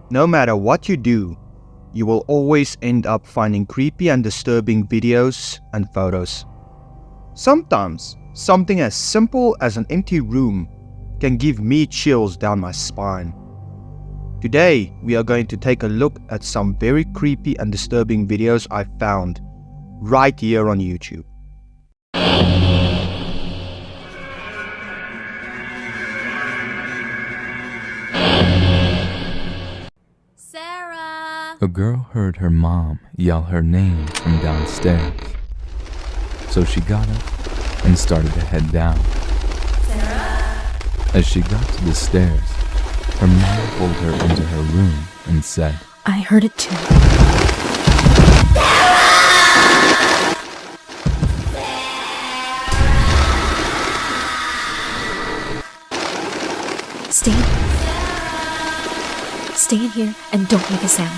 no matter what you do, you will always end up finding creepy and disturbing videos and photos. Sometimes, something as simple as an empty room can give me chills down my spine. Today, we are going to take a look at some very creepy and disturbing videos I found right here on YouTube. Sarah! A girl heard her mom yell her name from downstairs. So she got up and started to head down. Sarah! As she got to the stairs, her mom pulled her into her room and said, I heard it too. Stay in here and don't make a sound.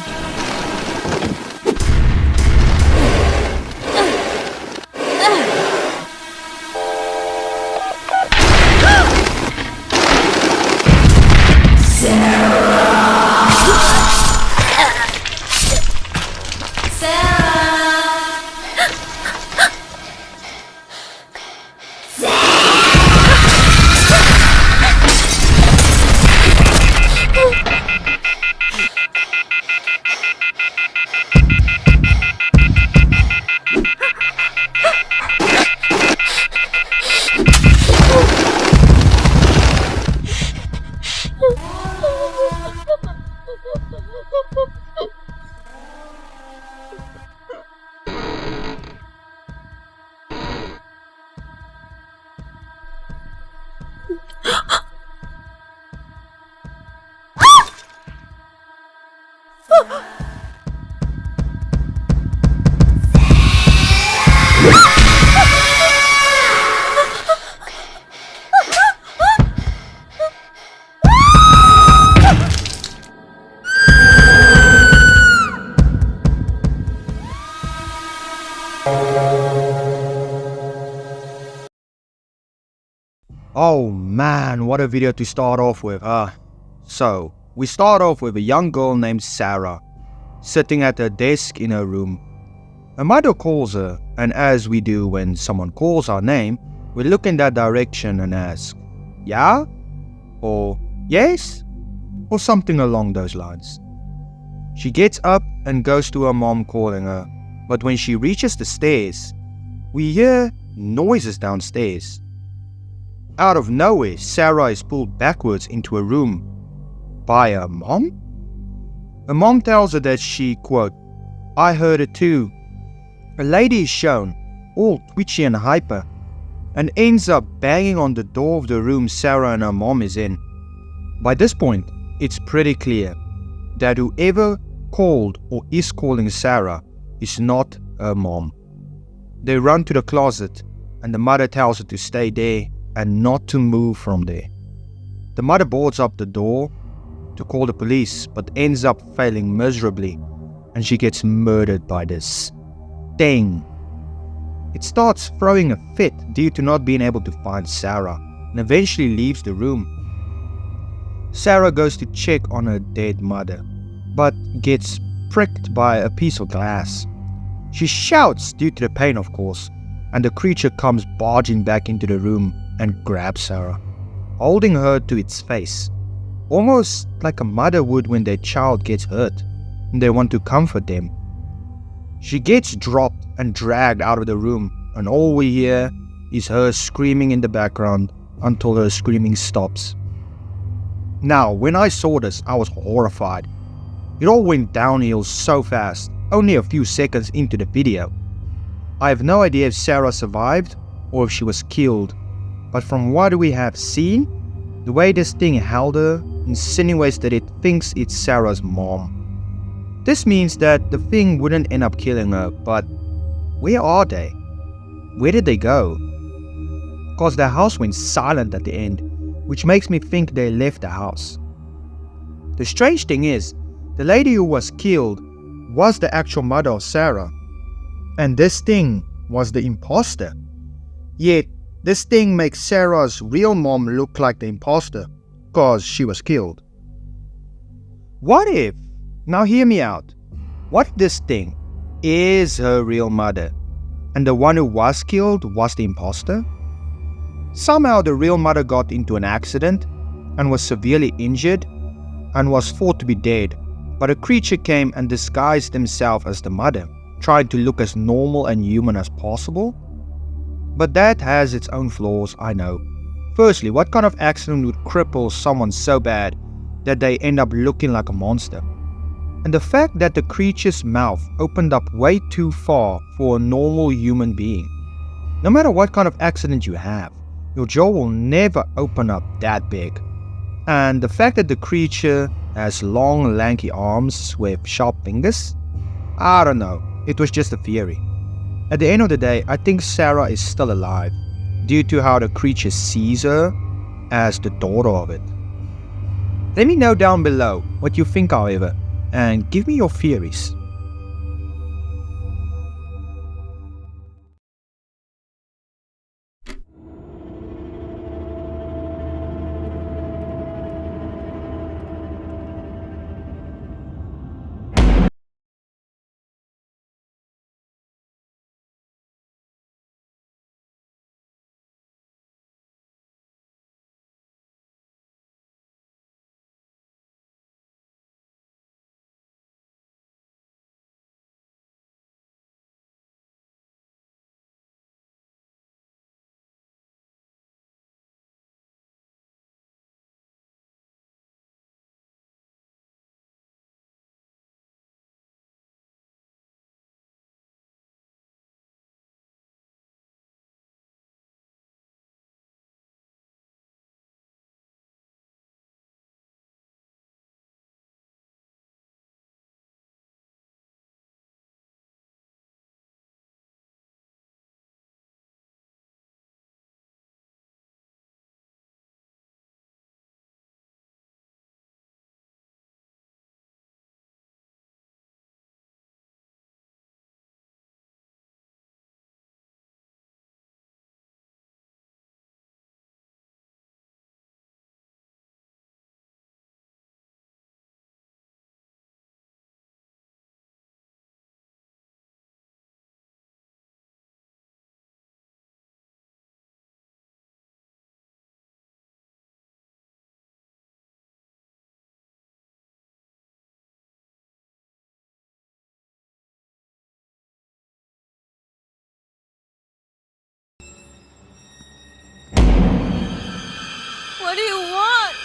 Oh man, what a video to start off with, huh? So, we start off with a young girl named Sarah, sitting at her desk in her room. Her mother calls her, and as we do when someone calls our name, we look in that direction and ask, "Yeah?" or "Yes?" or something along those lines. She gets up and goes to her mom calling her, but when she reaches the stairs, we hear noises downstairs. Out of nowhere, Sarah is pulled backwards into a room by her mom. Her mom tells her that she, quote, "I heard it too." A lady is shown, all twitchy and hyper, and ends up banging on the door of the room Sarah and her mom is in. By this point, it's pretty clear that whoever called or is calling Sarah is not her mom. They run to the closet, and the mother tells her to stay there and not to move from there. The mother boards up the door to call the police, but ends up failing miserably, and she gets murdered by this thing. It starts throwing a fit due to not being able to find Sarah, and eventually leaves the room. Sarah goes to check on her dead mother, but gets pricked by a piece of glass. She shouts due to the pain, of course, and the creature comes barging back into the room and grabs Sarah, holding her to its face, almost like a mother would when their child gets hurt and they want to comfort them. She gets dropped and dragged out of the room, and all we hear is her screaming in the background until her screaming stops. Now, when I saw this, I was horrified. It all went downhill so fast, only a few seconds into the video. I have no idea if Sarah survived or if she was killed, but from what we have seen, the way this thing held her insinuates that it thinks it's Sarah's mom. This means that the thing wouldn't end up killing her, but where are they? Where did they go? Cause the house went silent at the end, which makes me think they left the house. The strange thing is, the lady who was killed was the actual mother of Sarah, and this thing was the impostor. Yet, this thing makes Sarah's real mom look like the impostor, cause she was killed. What if, now hear me out, what if this thing is her real mother and the one who was killed was the impostor? Somehow the real mother got into an accident and was severely injured and was thought to be dead, but a creature came and disguised himself as the mother, trying to look as normal and human as possible. But that has its own flaws, I know. Firstly, what kind of accident would cripple someone so bad that they end up looking like a monster? And the fact that the creature's mouth opened up way too far for a normal human being. No matter what kind of accident you have, your jaw will never open up that big. And the fact that the creature has long lanky arms with sharp fingers? I don't know, it was just a theory. At the end of the day, I think Sarah is still alive, due to how the creature sees her as the daughter of it. Let me know down below what you think, however, and give me your theories. What do you want?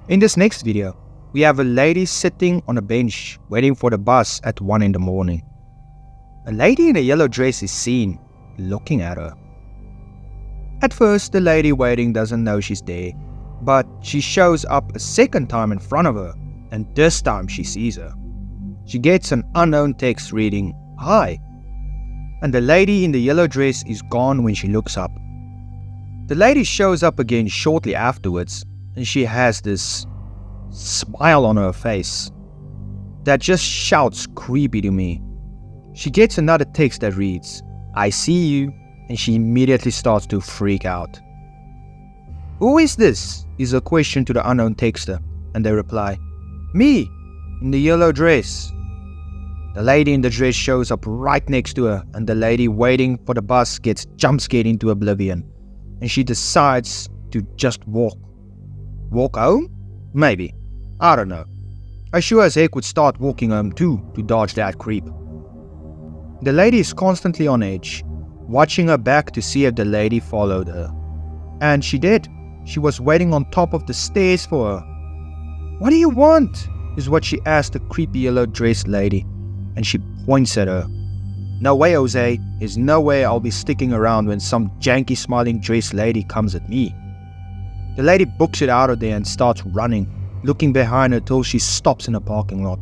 In this next video, we have a lady sitting on a bench waiting for the bus at 1 in the morning. A lady in a yellow dress is seen looking at her. At first, the lady waiting doesn't know she's there, but she shows up a second time in front of her, and this time she sees her. She gets an unknown text reading, "Hi," and the lady in the yellow dress is gone when she looks up. The lady shows up again shortly afterwards, and she has this smile on her face that just shouts creepy to me. She gets another text that reads, "I see you," and she immediately starts to freak out. "Who is this?" is a question to the unknown texter, and they reply, "Me, in the yellow dress." The lady in the dress shows up right next to her, and the lady waiting for the bus gets jump scared into oblivion, and she decides to just walk. Walk home? Maybe. I don't know. I sure as heck would start walking home too to dodge that creep. The lady is constantly on edge, watching her back to see if the lady followed her. And she did. She was waiting on top of the stairs for her. "What do you want?" is what she asked the creepy yellow-dressed lady, and she points at her. "No way, Jose. There's no way I'll be sticking around when some janky smiling dressed lady comes at me." The lady books it out of there and starts running, looking behind her till she stops in a parking lot.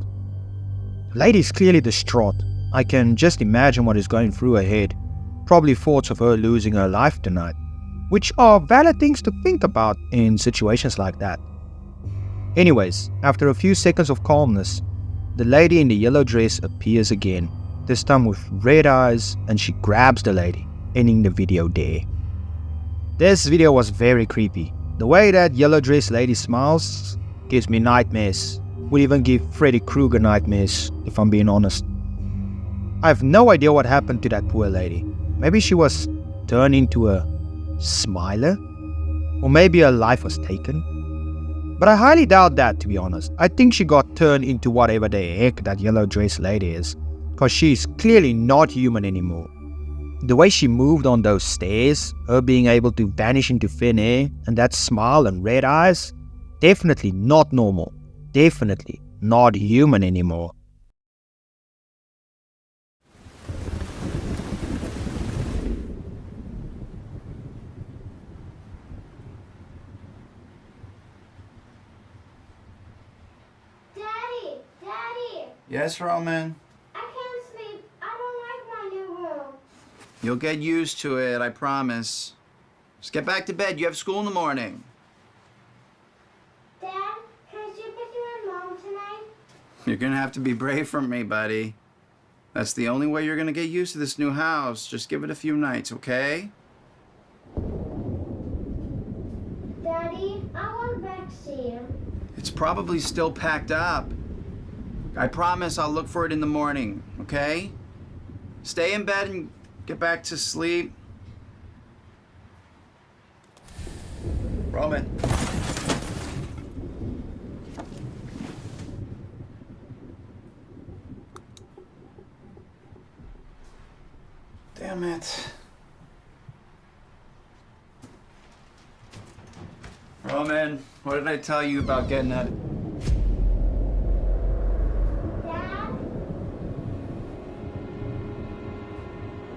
The lady is clearly distraught. I can just imagine what is going through her head. Probably thoughts of her losing her life tonight, which are valid things to think about in situations like that. Anyways, after a few seconds of calmness, the lady in the yellow dress appears again, this time with red eyes, and she grabs the lady, ending the video there. This video was very creepy. The way that yellow dress lady smiles gives me nightmares. Would even give Freddy Krueger nightmares, if I'm being honest. I have no idea what happened to that poor lady. Maybe she was turned into a smiler? Or maybe her life was taken? But I highly doubt that, to be honest. I think she got turned into whatever the heck that yellow dress lady is, because she's clearly not human anymore. The way she moved on those stairs, her being able to vanish into thin air, and that smile and red eyes, definitely not normal. Definitely not human anymore. Daddy! Yes, Roman? I can't sleep. I don't like my new room. You'll get used to it, I promise. Just get back to bed. You have school in the morning. Dad, can I sleep with you and Mom tonight? You're gonna have to be brave for me, buddy. That's the only way you're gonna get used to this new house. Just give it a few nights, okay? Daddy, I want backseat. It's probably still packed up. I promise I'll look for it in the morning, okay? Stay in bed and get back to sleep. Roman. Damn it. Roman, what did I tell you about getting that? Dad?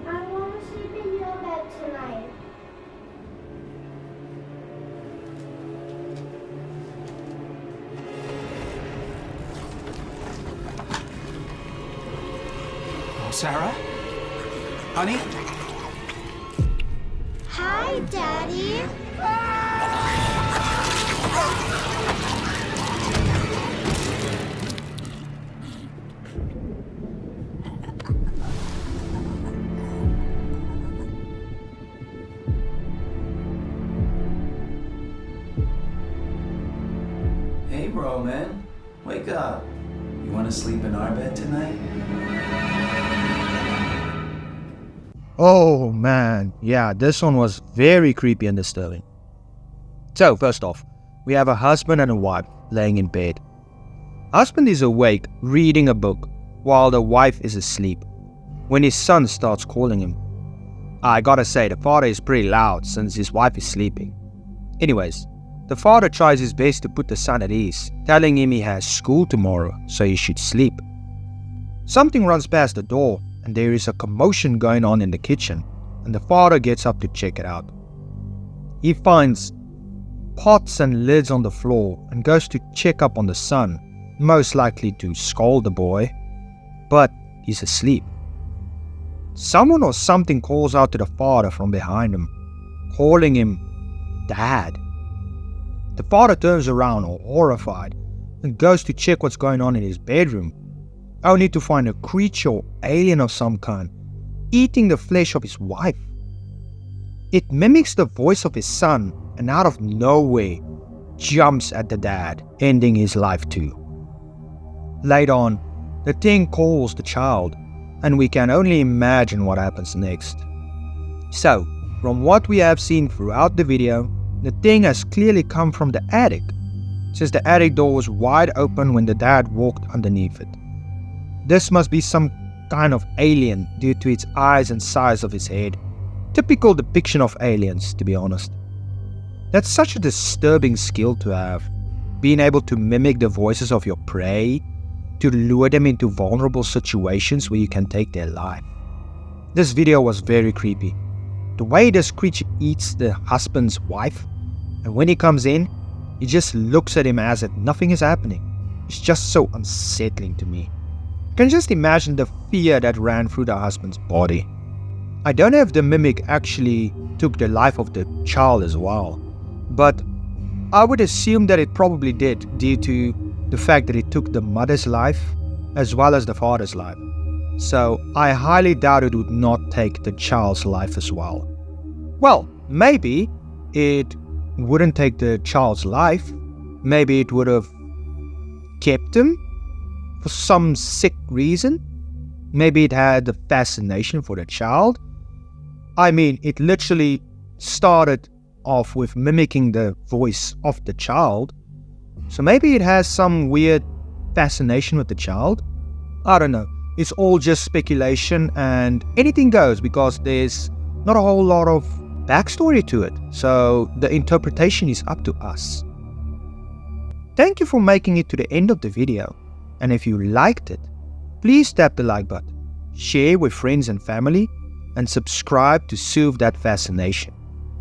I want to sleep in your bed tonight. Oh, Sarah? Honey? Hi, Daddy. Hey, Roman. Wake up. You want to sleep in our bed tonight? Oh man, yeah, this one was very creepy and disturbing. So, first off, we have a husband and a wife laying in bed. Husband is awake reading a book while the wife is asleep when his son starts calling him. I gotta say, the father is pretty loud since his wife is sleeping. Anyways, the father tries his best to put the son at ease, telling him he has school tomorrow, so he should sleep. Something runs past the door, and there is a commotion going on in the kitchen, and the father gets up to check it out. He finds pots and lids on the floor and goes to check up on the son, most likely to scold the boy, but he's asleep. Someone or something calls out to the father from behind him, calling him Dad. The father turns around all horrified and goes to check what's going on in his bedroom, only to find a creature or alien of some kind eating the flesh of his wife. It mimics the voice of his son and out of nowhere jumps at the dad, ending his life too. Later on, the thing calls the child, and we can only imagine what happens next. So, from what we have seen throughout the video, the thing has clearly come from the attic, since the attic door was wide open when the dad walked underneath it. This must be some kind of alien due to its eyes and size of his head, typical depiction of aliens, to be honest. That's such a disturbing skill to have, being able to mimic the voices of your prey, to lure them into vulnerable situations where you can take their life. This video was very creepy. The way this creature eats the husband's wife, and when he comes in, he just looks at him as if nothing is happening. It's just so unsettling to me. I can just imagine the fear that ran through the husband's body. I don't know if the mimic actually took the life of the child as well, but I would assume that it probably did, due to the fact that it took the mother's life as well as the father's life. So I highly doubt it would not take the child's life as well. Well, maybe it wouldn't take the child's life. Maybe it would have kept him for some sick reason. Maybe it had a fascination for the child. I mean, it literally started off with mimicking the voice of the child. So maybe it has some weird fascination with the child. I don't know. It's all just speculation and anything goes, because there's not a whole lot of backstory to it. So the interpretation is up to us. Thank you for making it to the end of the video. And if you liked it, please tap the like button, share with friends and family, and subscribe to soothe that fascination.